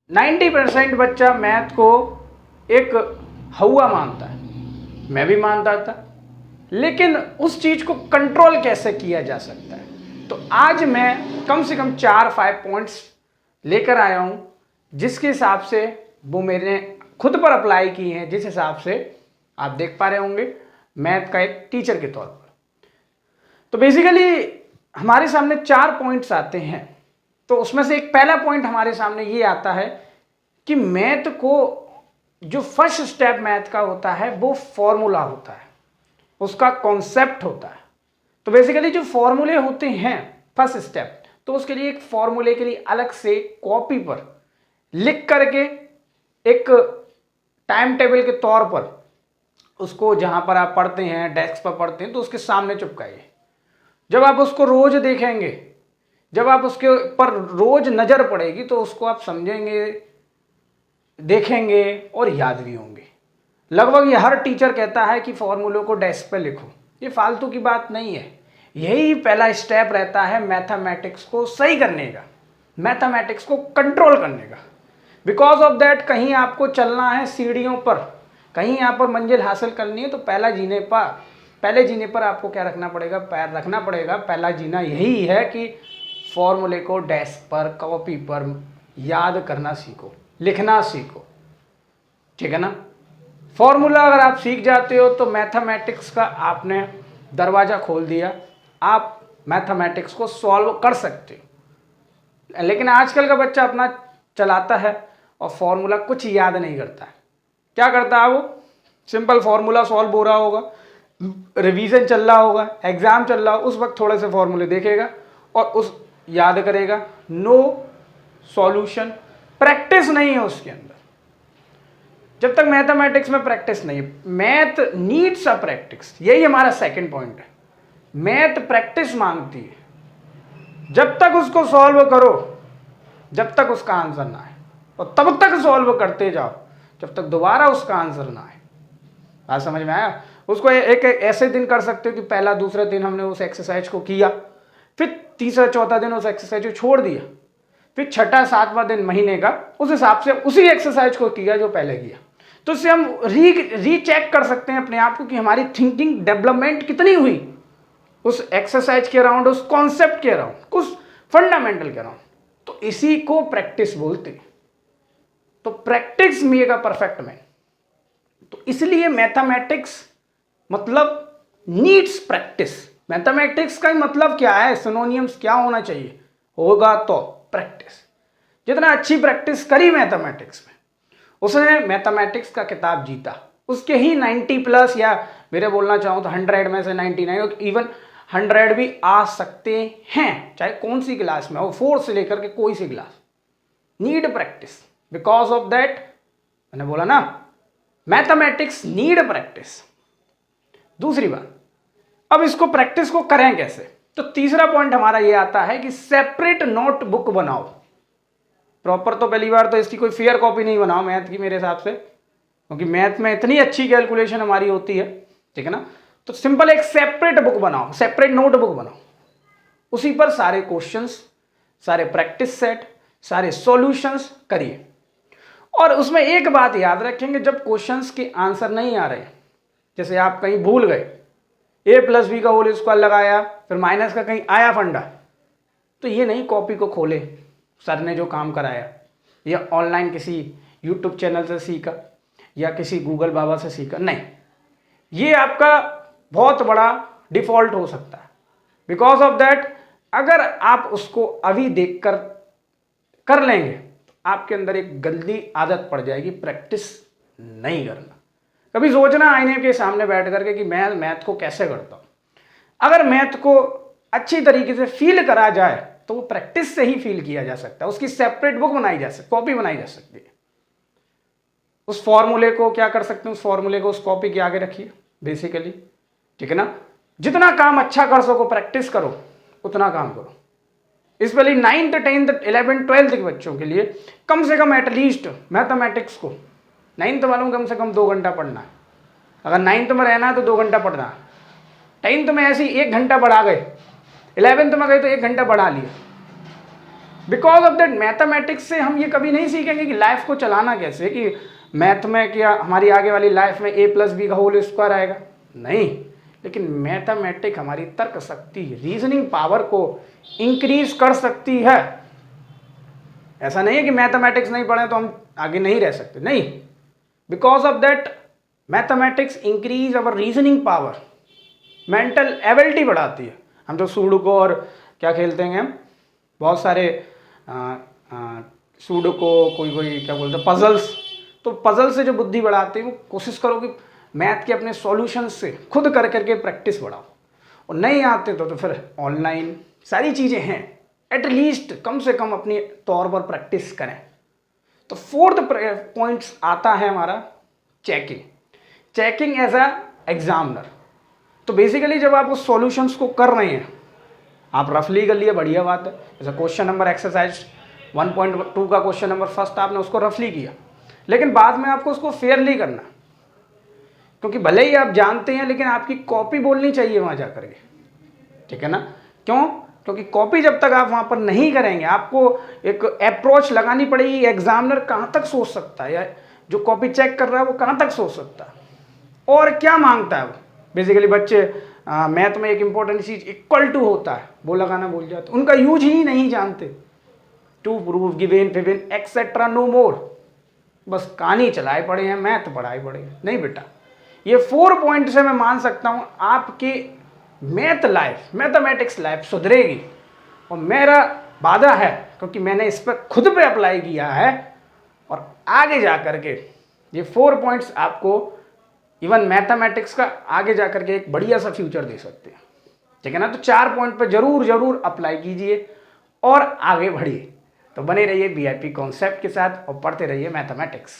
90% बच्चा मैथ को एक हवा मानता है, मैं भी मानता था, लेकिन उस चीज़ को कंट्रोल कैसे किया जा सकता है। तो आज मैं कम से कम 4-5 पॉइंट्स लेकर आया हूं, जिसके हिसाब से वो मैंने खुद पर अप्लाई किए हैं, जिस हिसाब से आप देख पा रहे होंगे मैथ का एक टीचर के तौर पर। तो बेसिकली हमारे सामने 4 पॉइंट्स आते हैं, तो उसमें से एक पहला पॉइंट हमारे सामने ये आता है कि मैथ को जो फर्स्ट स्टेप मैथ का होता है वो फॉर्मूला होता है, उसका कॉन्सेप्ट होता है। तो बेसिकली जो फॉर्मूले होते हैं फर्स्ट स्टेप, तो उसके लिए एक फॉर्मूले के लिए अलग से कॉपी पर लिख करके एक टाइम टेबल के तौर पर उसको, जहां पर आप पढ़ते हैं डेस्क पर पढ़ते हैं, तो उसके सामने चिपकाइए। जब आप उसको रोज देखेंगे, जब आप उसके ऊपर रोज नजर पड़ेगी, तो उसको आप समझेंगे, देखेंगे और याद भी होंगे। लगभग ये हर टीचर कहता है कि फॉर्मूलों को डेस्क पे लिखो, ये फालतू की बात नहीं है। यही पहला स्टेप रहता है मैथमेटिक्स को सही करने का, मैथमेटिक्स को कंट्रोल करने का। बिकॉज ऑफ दैट कहीं आपको चलना है सीढ़ियों पर, कहीं यहाँ पर मंजिल हासिल करनी है, तो पहले जीने पर आपको क्या रखना पड़ेगा, पैर रखना पड़ेगा। पहला जीना यही है कि फॉर्मूले को डेस्क पर, कॉपी पर याद करना सीखो, लिखना सीखो, ठीक है ना। फॉर्मूला अगर आप सीख जाते हो तो मैथमेटिक्स का आपने दरवाजा खोल दिया, आप मैथमेटिक्स को सॉल्व कर सकते हो। लेकिन आजकल का बच्चा अपना चलाता है और फॉर्मूला कुछ याद नहीं करता है। क्या करता है वो, सिंपल फॉर्मूला सॉल्व हो रहा होगा, रिवीजन चल रहा होगा, एग्जाम चल रहा हो, उस वक्त थोड़े से फॉर्मूले देखेगा और उस याद करेगा। नो सॉल्यूशन, प्रैक्टिस नहीं है उसके अंदर। जब तक मैथमेटिक्स में प्रैक्टिस नहीं है, मैथ नीड्स अ प्रैक्टिस, यही हमारा सेकंड पॉइंट है। मैथ प्रैक्टिस मांगती है। जब तक उसको सॉल्व करो, जब तक उसका आंसर ना आए, और तब तक सॉल्व करते जाओ जब तक दोबारा उसका आंसर ना आए। बात समझ में आया। उसको एक ऐसे दिन कर सकते हो कि पहला दूसरा दिन हमने उस एक्सरसाइज को किया, फिर तीसरा चौथा दिन उस एक्सरसाइज को छोड़ दिया, फिर छठा सातवां दिन महीने का उस हिसाब से उसी एक्सरसाइज को किया जो पहले किया। तो इससे हम रीचेक कर सकते हैं अपने आप को कि हमारी थिंकिंग डेवलपमेंट कितनी हुई उस एक्सरसाइज के अराउंड, उस कॉन्सेप्ट के अराउंड, उस फंडामेंटल के अराउंड। तो इसी को प्रैक्टिस बोलते हैं। तो practice make a perfect man. तो इसलिए मैथमेटिक्स मतलब नीड्स प्रैक्टिस। मैथमेटिक्स का मतलब क्या है, सिनोनियम्स क्या होना चाहिए होगा, तो प्रैक्टिस। जितना अच्छी प्रैक्टिस करी मैथमेटिक्स में, उसने मैथमेटिक्स का किताब जीता। उसके ही 90+, या मेरे बोलना चाहूं तो 100 में से 99, इवन 100 भी आ सकते हैं, चाहे कौन सी क्लास में हो, 4 से लेकर के कोई सी class. Need practice. Because of that मैंने बोला ना, मैथमेटिक्स नीड प्रैक्टिस। दूसरी बात, अब इसको प्रैक्टिस को करें कैसे, तो तीसरा पॉइंट हमारा ये आता है कि सेपरेट नोटबुक बनाओ। प्रॉपर तो पहली बार तो इसकी कोई फेयर कॉपी नहीं बनाओ मैथ की मेरे हिसाब से, क्योंकि मैथ में इतनी अच्छी कैलकुलेशन हमारी होती है, ठीक है ना। तो सिंपल एक सेपरेट बुक बनाओ, सेपरेट नोटबुक बनाओ, उसी पर सारे क्वेश्चंस, सारे प्रैक्टिस सेट, सारे सॉल्यूशंस करिए। और उसमें एक बात याद रखेंगे, जब क्वेश्चंस के आंसर नहीं आ रहे, जैसे आप कहीं भूल गए, a+b का होल स्क्वायर लगाया, फिर माइनस का कहीं आया फंडा, तो ये नहीं कॉपी को खोले, सर ने जो काम कराया, या ऑनलाइन किसी यूट्यूब चैनल से सीखा या किसी गूगल बाबा से सीखा, नहीं, ये आपका बहुत बड़ा डिफॉल्ट हो सकता है। बिकॉज ऑफ दैट अगर आप उसको अभी देखकर कर लेंगे तो आपके अंदर एक गंदी आदत पड़ जाएगी, प्रैक्टिस नहीं करना। कभी सोचना आईने के सामने बैठ करके कि मैं मैथ को कैसे करता हूं। अगर मैथ को अच्छी तरीके से फील करा जाए तो वो प्रैक्टिस से ही फील किया जा सकता है। उसकी सेपरेट बुक बनाई जा सकती, कॉपी बनाई जा सकती है। उस फॉर्मूले को क्या कर सकते हैं, उस फॉर्मूले को उस कॉपी के आगे रखिए बेसिकली, ठीक है ना। जितना काम अच्छा कर सको प्रैक्टिस करो, उतना काम करो। Specially 9th 10th 11th 12th के बच्चों के लिए कम से कम एटलीस्ट मैथमेटिक्स को 9th वालों कम से कम 2 घंटा पढ़ना है। अगर 9th में रहना है तो 2 घंटा पढ़ना है। 10th में ऐसे ही 1 घंटा बढ़ा गए, 11th में गए तो 1 घंटा बढ़ा लिया, बिकॉज ऑफ दैट मैथमेटिक्स से हम ये कभी नहीं सीखेंगे कि लाइफ को चलाना कैसे, कि मैथ में क्या हमारी आगे वाली लाइफ में a + b का होल स्क्वायर आएगा, नहीं। लेकिन मैथमेटिक्स हमारी तर्क शक्ति, रीजनिंग पावर को इंक्रीज कर सकती है। ऐसा नहीं है कि मैथमेटिक्स नहीं पढ़े तो हम आगे नहीं रह सकते, नहीं। Because of that mathematics increase our reasoning power, mental ability बढ़ाती है। हम तो सुडोकू और क्या खेलते हैं हम, बहुत सारे सुडोकू, कोई क्या बोलते हैं, पजल्स। तो पजल से जो बुद्धि बढ़ाते हैं, वो कोशिश करो कि मैथ के अपने सॉल्यूशन से खुद कर करके प्रैक्टिस बढ़ाओ। और नहीं आते तो फिर ऑनलाइन सारी चीज़ें हैं, एटलीस्ट कम से कम अपनी तौर पर प्रैक्टिस करें। तो 4th पॉइंट्स आता है हमारा checking. Checking as a examiner. तो बेसिकली जब आप उस सॉल्यूशंस को कर रहे हैं, आप रफली कर लिए, बढ़िया बात है। जैसे क्वेश्चन नंबर एक्सरसाइज 1.2 का क्वेश्चन नंबर फर्स्ट आपने उसको रफली किया, लेकिन बाद में आपको उसको फेयरली करना, क्योंकि भले ही आप जानते हैं लेकिन आपकी कॉपी बोलनी चाहिए वहाँ जा करके, ठीक है ना। क्यों? क्योंकि कॉपी जब तक आप वहाँ पर नहीं करेंगे, आपको एक अप्रोच लगानी पड़ेगी। एग्जामिनर कहाँ तक सोच सकता है, या जो कॉपी चेक कर रहा है वो कहाँ तक सोच सकता है, और क्या मांगता है वो। बेसिकली बच्चे मैथ में एक इंपॉर्टेंट चीज़ इक्वल टू होता है, वो लगाना भूल जाते, उनका यूज ही नहीं जानते। टू प्रूव गिवन फिवन एक्सेट्रा नो मोर, बस कहानी चलाए पड़े हैं, मैथ पढ़ाए पड़े हैं। नहीं बेटा, ये 4 पॉइंट से मैं मान सकता हूँ आपकी मैथ लाइफ, मैथमेटिक्स लाइफ सुधरेगी। और मेरा वादा है, क्योंकि मैंने इस पर खुद पे अप्लाई किया है, और आगे जा करके ये 4 पॉइंट्स आपको इवन मैथमेटिक्स का आगे जा करके एक बढ़िया सा फ्यूचर दे सकते हैं, ठीक है ना। तो 4 पॉइंट पे जरूर अप्लाई कीजिए और आगे बढ़िए। तो बने रहिए VIP कॉन्सेप्ट के साथ और पढ़ते रहिए मैथमेटिक्स।